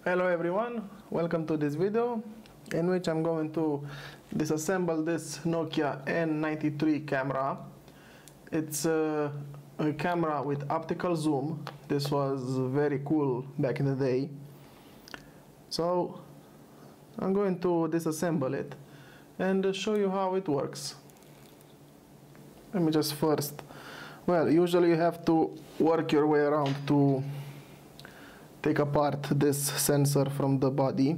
Hello everyone, welcome to this video in which I'm going to disassemble this Nokia N93 camera. It's a camera with optical zoom. This was very cool back in the day. So I'm going to disassemble it and show you how it works. Let me just first, usually you have to work your way around to take apart this sensor from the body.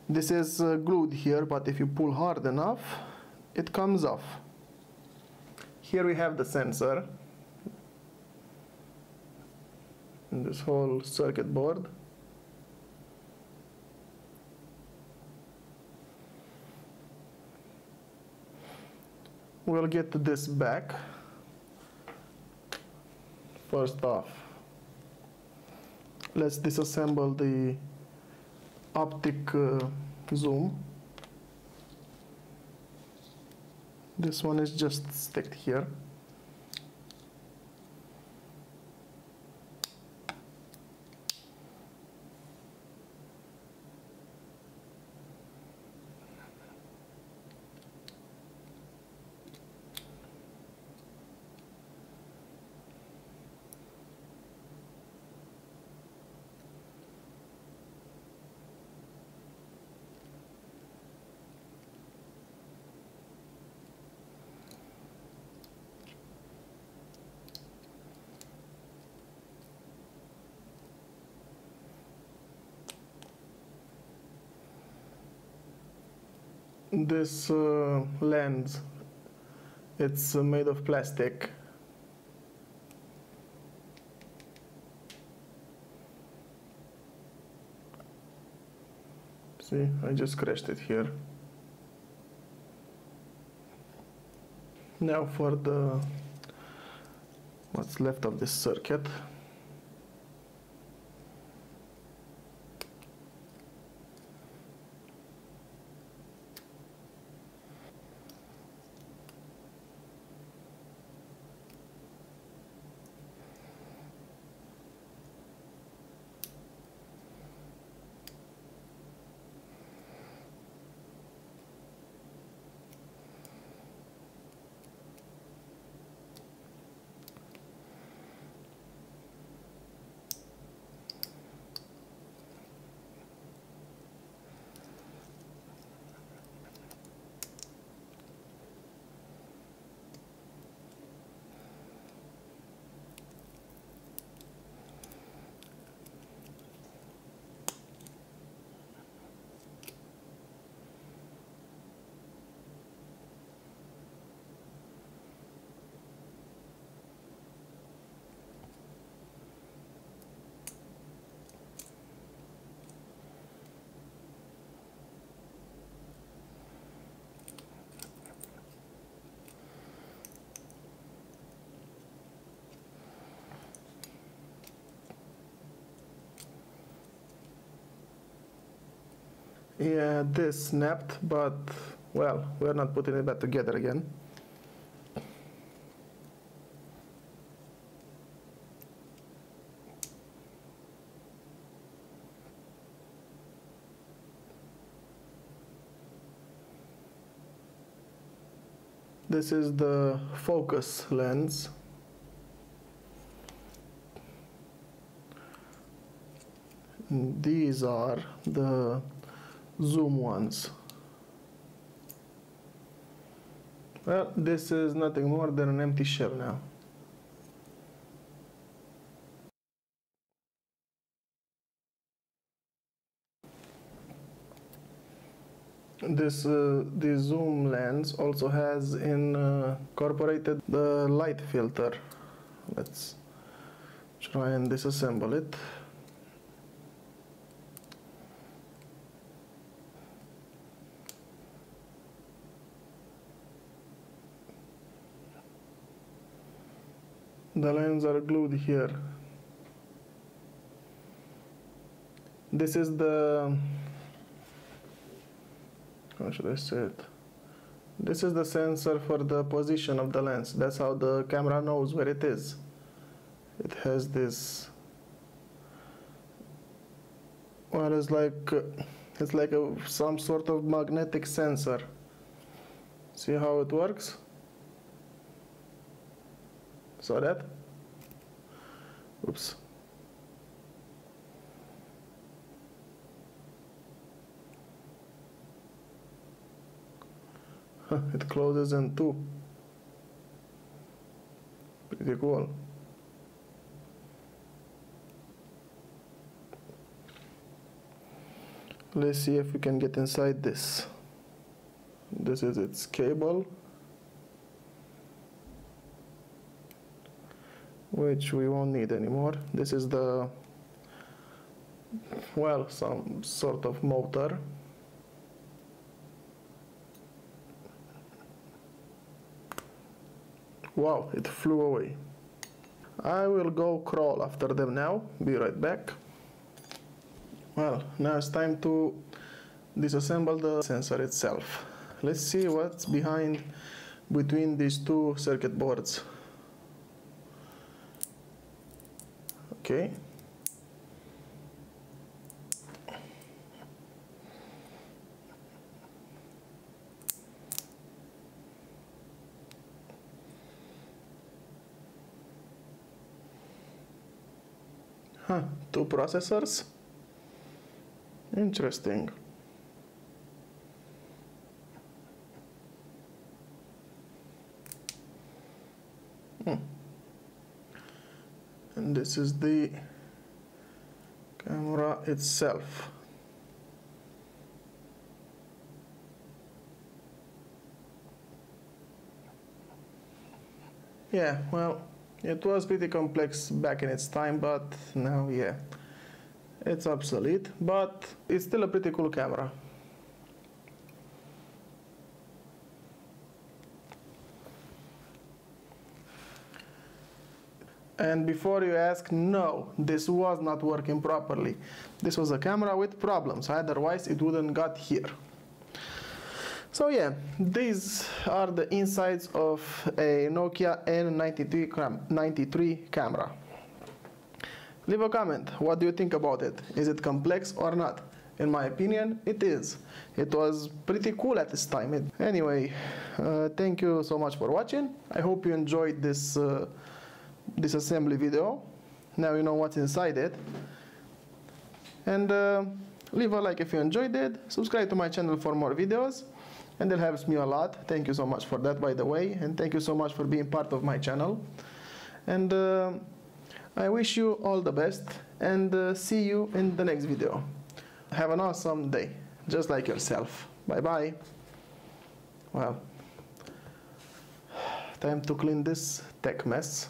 This is glued here, but if you pull hard enough, it comes off. Here we have the sensor and this whole circuit board. We'll get to this back. First off, let's disassemble the optic zoom. This one is just sticked here. This lens, it's made of plastic. See, I just scratched it here. Now for the what's left of this circuit. Yeah, this snapped, but well, we're not putting it back together again. This is the focus lens. And these are the zoom ones. Well, this is nothing more than an empty shell now. This zoom lens also has incorporated the light filter. Let's try and disassemble it. The lens are glued here. This is the, how should I say it? This is the sensor for the position of the lens. That's how the camera knows where it is. It has this Well, it's like some sort of magnetic sensor. See how it works? Saw that? Oops. It closes in two. Pretty cool. Let's see if we can get inside this. This is its cable, which we won't need anymore. This is the, well, some sort of motor. Wow, it flew away. I will go crawl after them now. Be right back. Well, now it's time to disassemble the sensor itself. Let's see what's between these two circuit boards. Okay. Two processors. Interesting. And this is the camera itself. Yeah, well, it was pretty complex back in its time, but now, yeah, it's obsolete, but it's still a pretty cool camera. And before you ask, no, this was not working properly. This was a camera with problems, otherwise it wouldn't got here. So yeah, these are the insides of a Nokia N93 camera. Leave a comment, what do you think about it? Is it complex or not? In my opinion, it is. It was pretty cool at this time. Anyway, thank you so much for watching. I hope you enjoyed this assembly video. Now you know what's inside it. And leave a like if you enjoyed it. Subscribe to my channel for more videos. And it helps me a lot. Thank you so much for that, by the way. And thank you so much for being part of my channel. And I wish you all the best. And see you in the next video. Have an awesome day. Just like yourself. Bye-bye. Well, time to clean this tech mess.